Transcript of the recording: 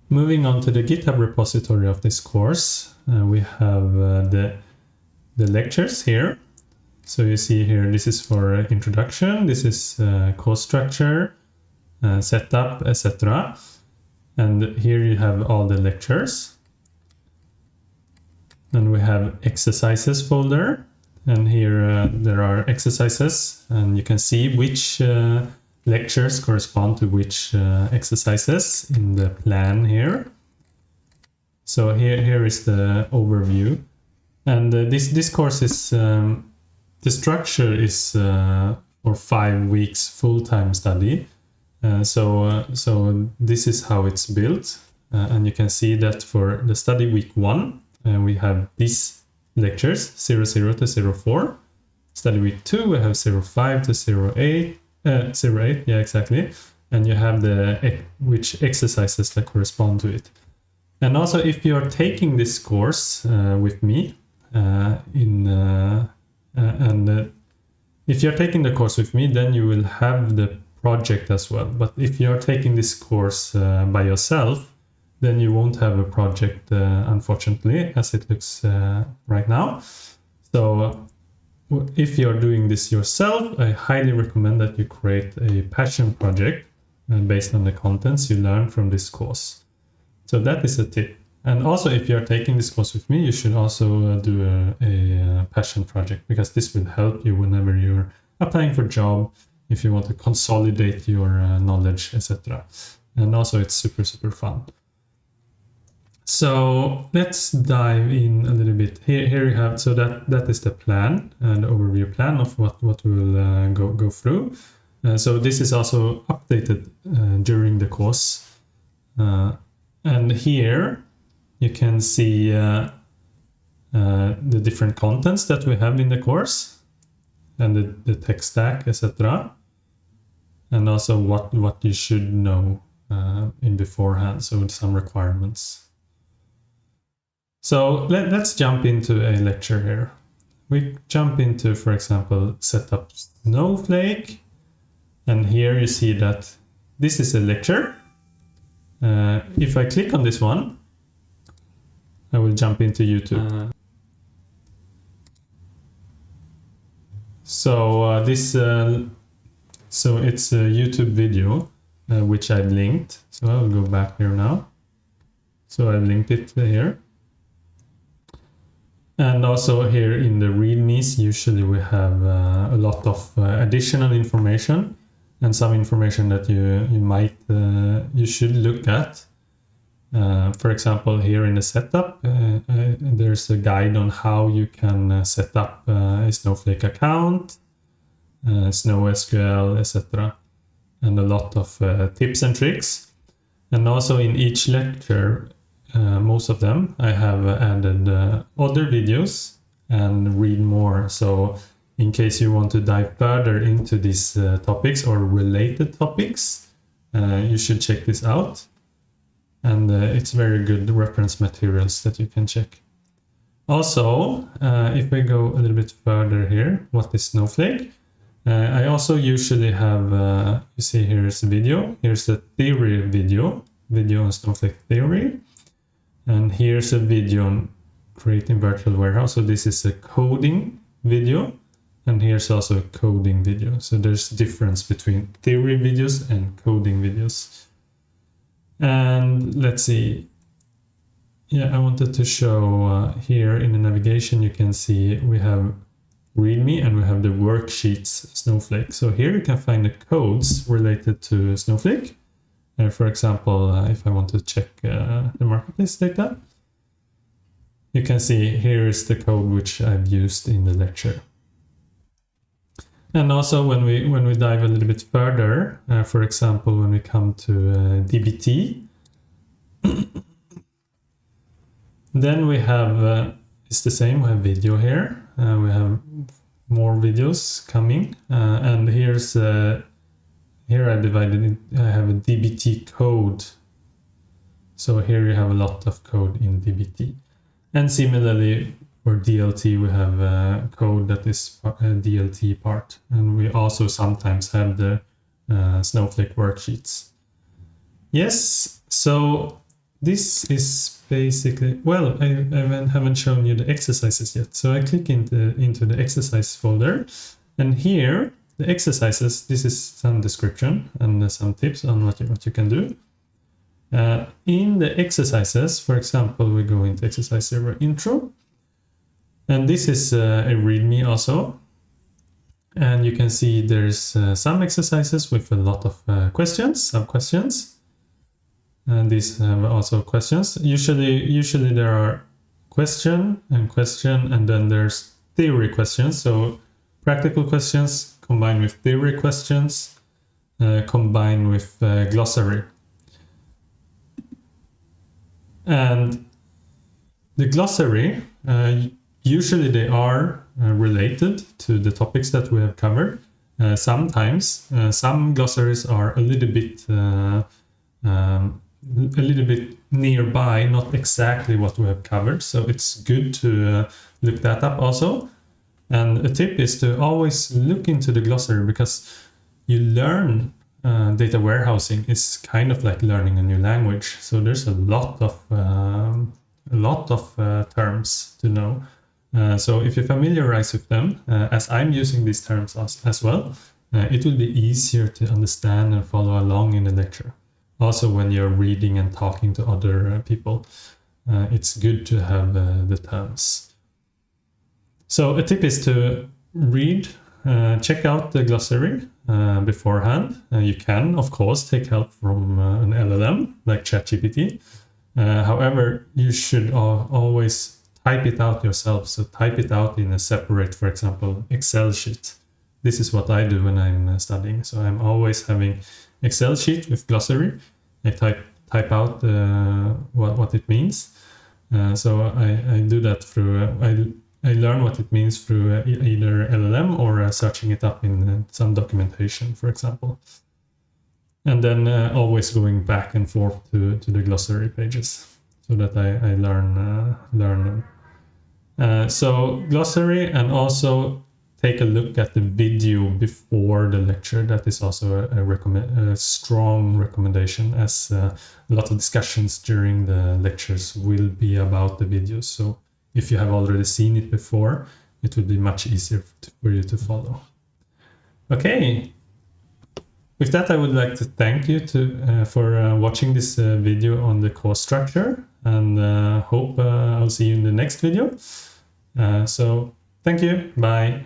Moving on to the GitHub repository of this course, we have the lectures here. So you see here, this is for introduction, this is course structure, setup, etc. And here you have all the lectures. Then we have exercises folder, and here there are exercises, and you can see which lectures correspond to which exercises in the plan here. So here is the overview, and this course is the structure is for 5 weeks full-time study. So this is how it's built, and you can see that for the study week 1 we have these lectures 00 to 04. Study week 2 we have 05 to 08. 08, yeah, exactly. And you have the which exercises that correspond to it. And also, if you are taking this course with me, if you're taking the course with me, then you will have the project as well. But if you're taking this course by yourself, then you won't have a project, unfortunately, as it looks right now. So if you're doing this yourself, I highly recommend that you create a passion project based on the contents you learn from this course. So that is a tip. And also, if you're taking this course with me, you should also do a passion project, because this will help you whenever you're applying for a job, if you want to consolidate your knowledge, etc. And also, it's super, super fun. So let's dive in a little bit. Here you have, so that is the plan, and the overview plan of what we'll go through. So this is also updated during the course. And here you can see the different contents that we have in the course, and the tech stack, etc. And also what you should know in beforehand, so some requirements. So let's jump into a lecture here. We jump into, for example, setup Snowflake. And here you see that this is a lecture. If I click on this one, I will jump into YouTube. So it's a YouTube video, which I linked. So I will go back here now. So I linked it here. And also here in the readmes, usually we have a lot of additional information, and some information that you should look at. For example, here in the setup, there's a guide on how you can set up a Snowflake account, SnowSQL, etc. And a lot of tips and tricks. And also in each lecture, most of them, I have added other videos and read more. So in case you want to dive further into these topics or related topics, you should check this out. And it's very good reference materials that you can check. Also, if we go a little bit further here, what is Snowflake? I also usually have, you see here's a video, here's a theory video on Snowflake theory. And here's a video on creating virtual warehouse. So this is a coding video, and here's also a coding video. So there's a difference between theory videos and coding videos. And let's see. Yeah, I wanted to show here in the navigation, you can see we have README and we have the worksheets Snowflake. So here you can find the codes related to Snowflake. For example, if I want to check the marketplace data, you can see here is the code which I've used in the lecture. And also when we dive a little bit further, for example, when we come to DBT, then we have, it's the same, we have video here, we have more videos coming, and here's here I divided it, I have a DBT code. So here you have a lot of code in DBT. And similarly for DLT, we have code that is a DLT part. And we also sometimes have the Snowflake worksheets. Yes, so this is basically, well, I haven't shown you the exercises yet. So I click into the exercise folder, and here, the exercises, this is some description and some tips on what you can do. In the exercises, for example, we go into exercise 0 intro, and this is a README also. And you can see there's some exercises with a lot of questions, sub-questions. And these have also questions. Usually there are question, and then there's theory questions. So practical questions combined with theory questions, combined with glossary. And the glossary, usually they are related to the topics that we have covered. Sometimes some glossaries are a little bit nearby, not exactly what we have covered. So it's good to look that up also. And a tip is to always look into the glossary, because you learn data warehousing is kind of like learning a new language. So there's a lot of terms to know. So if you familiarize with them, as I'm using these terms as well, it will be easier to understand and follow along in the lecture. Also, when you're reading and talking to other people, it's good to have the terms. So a tip is to read, check out the glossary beforehand. You can, of course, take help from an LLM like ChatGPT. However, you should always type it out yourself. So type it out in a separate, for example, Excel sheet. This is what I do when I'm studying. So I'm always having Excel sheet with glossary. I type out what it means. So I do that through, I learn what it means through either LLM or searching it up in some documentation, for example. And then always going back and forth to the glossary pages so that I learn them. So glossary, and also take a look at the video before the lecture. That is also a strong recommendation, as a lot of discussions during the lectures will be about the videos. So if you have already seen it before, it would be much easier for you to follow. Okay. With that, I would like to thank you for watching this video on the course structure, and hope I'll see you in the next video. So thank you. Bye.